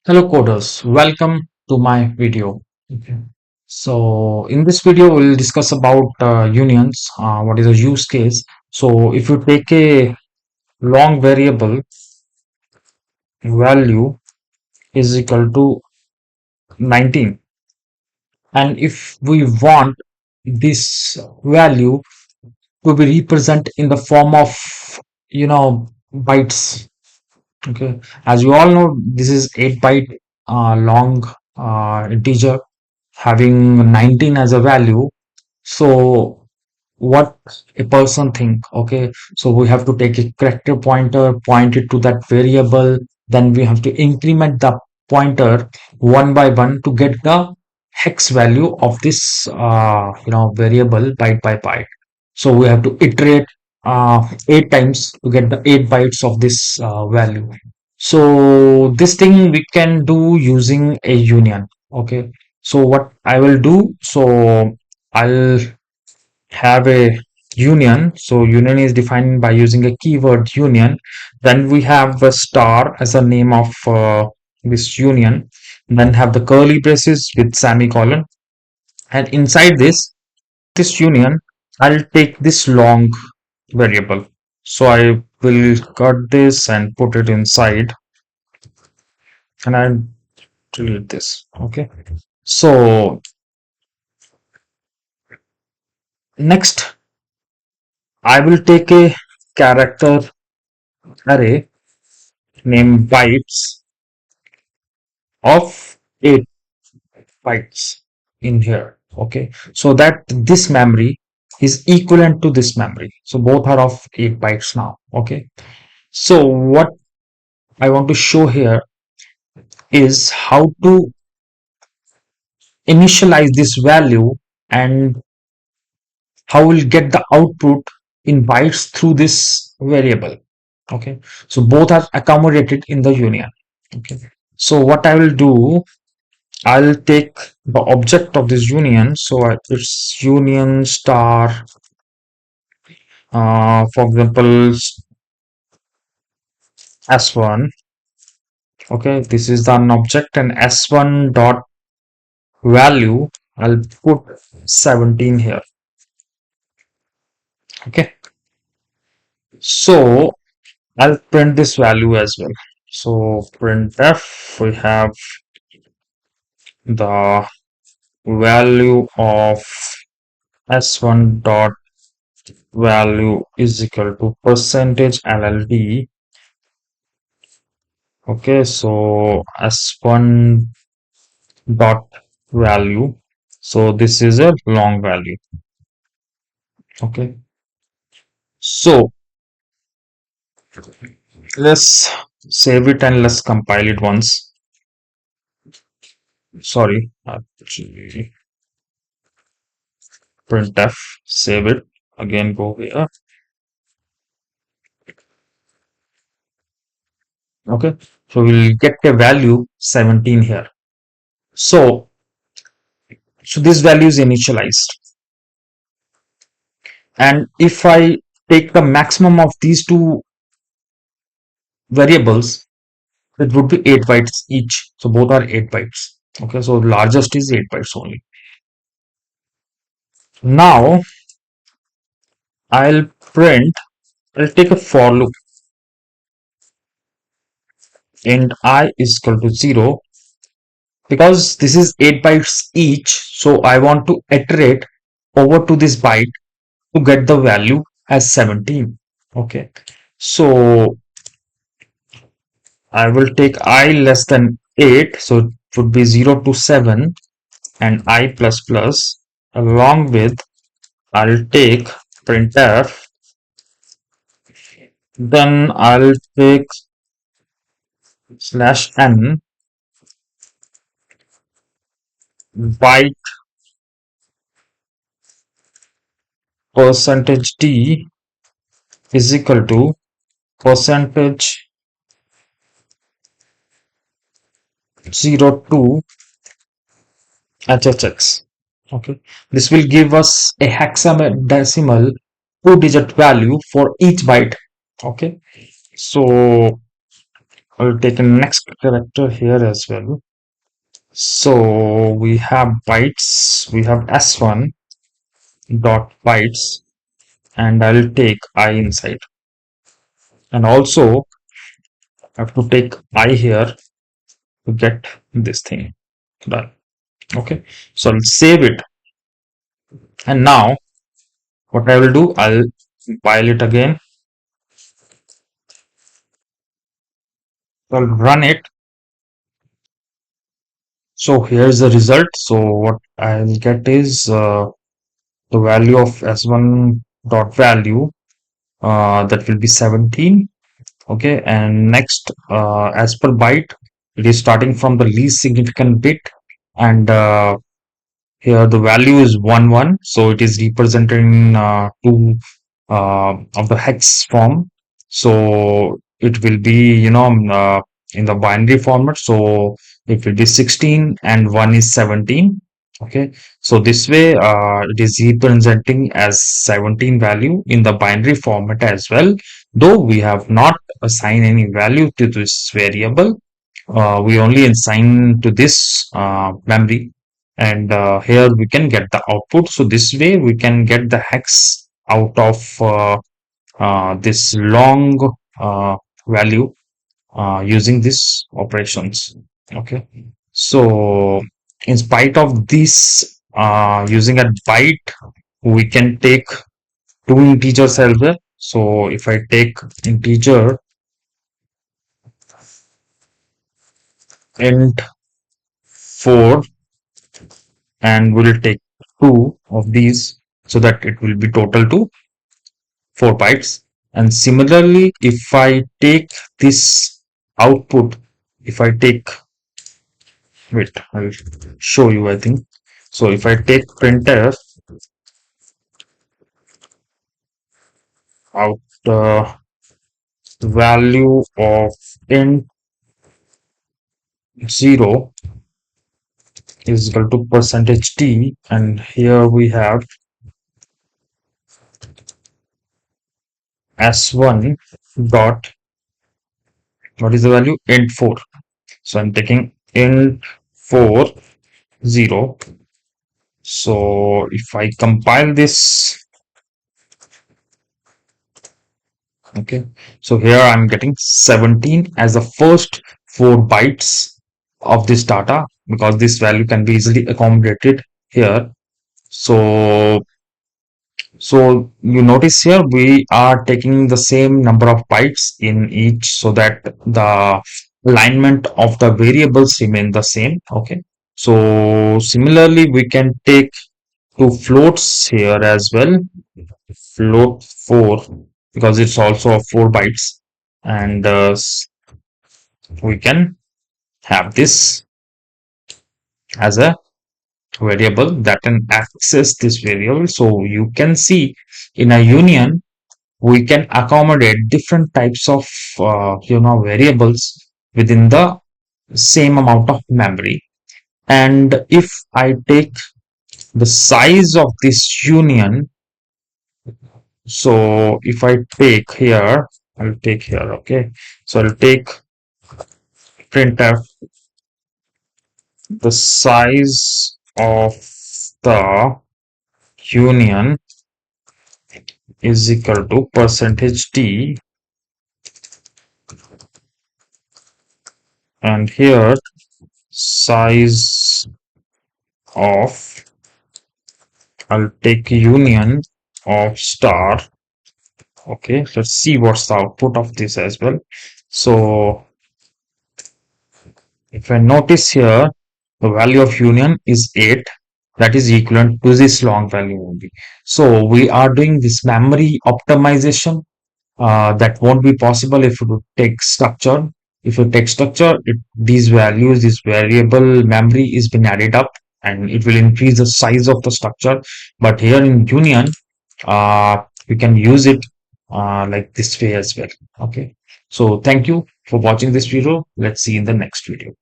Hello coders, welcome to my video. Okay. So in this video we'll discuss about unions, what is a use case. So if you take a long variable value is equal to 19, and if we want this value to be represented in the form of bytes. Okay, as you all know, this is 8 byte long integer having 19 as a value. So what a person think, okay, so we have to take a character pointer, point it to that variable, then we have to increment the pointer one by one to get the hex value of this variable byte by byte. So we have to iterate 8 times to get the 8 bytes of this value. So this thing we can do using a union. Okay, so what I will do, so I'll have a union. So union is defined by using a keyword union. Then we have a star as a name of this union. Then have the curly braces with semicolon. And inside this union, I'll take this long variable. So I will cut this and put it inside, and I'll delete this. Okay. So next, I will take a character array named bytes of 8 bytes in here. Okay, so that this memory is equivalent to this memory. So both are of 8 bytes now. Okay, so what I want to show here is how to initialize this value and how we'll get the output in bytes through this variable. Okay, so both are accommodated in the union. Okay, so what I will do, I'll take the object of this union. So it's union star, for example, s1. Okay, this is an object, and s1 dot value, I'll put 17 here. Okay, so I'll print this value as well. So printf, we have the value of s1 dot value is equal to percentage LLD. Okay, so s1 dot value. So this is a long value. Okay, so let's save it and let's compile it once. Sorry, actually, printf, save it again, go here. Okay, so we'll get a value 17 here. So this value is initialized, and if I take the maximum of these two variables, it would be 8 bytes each. So both are 8 bytes. Okay, so largest is 8 bytes only. Now I'll take a for loop, and I is equal to 0, because this is 8 bytes each. So I want to iterate over to this byte to get the value as 17. Okay, so I will take I less than 8, so it would be 0 to 7, and I plus plus, along with I'll take printf, then I'll take slash n byte percentage d is equal to percentage 0 to hhx. Okay, this will give us a hexadecimal 2-digit value for each byte. Okay, so I'll take a next character here as well. So we have bytes, we have s1 dot bytes, and I'll take I inside. And also I have to take I here to get this thing done. Okay, so I'll save it. And now what I will do, I'll compile it again. I'll run it. So here's the result. So what I'll get is the value of s1 dot value, that will be 17. Okay, and next, as per byte, it is starting from the least significant bit, and here the value is 1 1, so it is represented in two of the hex form. So it will be, in the binary format. So it will be 16 and 1 is 17. Okay, so this way it is representing as 17 value in the binary format as well. Though we have not assigned any value to this variable, we only assign to this memory, and here we can get the output. So this way we can get the hex out of this long value using this operations. Okay, so in spite of this, using a byte, we can take two integers as well. So if I take integer int 4, and we'll take two of these, so that it will be total to 4 bytes. And similarly, if I take this output, if I take, wait, I'll show you, I think. So if I take printf out value of int 0 is equal to percentage %t, and here we have s1 dot, what is the value, int 4. So I'm taking int 4 0. So if I compile this, okay, so here I'm getting 17 as the first 4 bytes of this data, because this value can be easily accommodated here. So you notice here we are taking the same number of bytes in each, so that the alignment of the variables remain the same. Okay, so similarly we can take two floats here as well, float 4, because it's also of 4 bytes, and we can have this as a variable that can access this variable. So you can see, in a union we can accommodate different types of variables within the same amount of memory. And if I take the size of this union, so if I take here, I'll take here, okay, so I'll take printf the size of the union is equal to percentage %t, and here size of, I'll take union of star. Okay, let's see what's the output of this as well. So if I notice here, the value of union is 8, that is equivalent to this long value only. So we are doing this memory optimization. That won't be possible if you take structure. If you take structure, these values, this variable memory is been added up, and it will increase the size of the structure. But here in union, we can use it like this way as well. Okay, so thank you for watching this video. Let's see in the next video.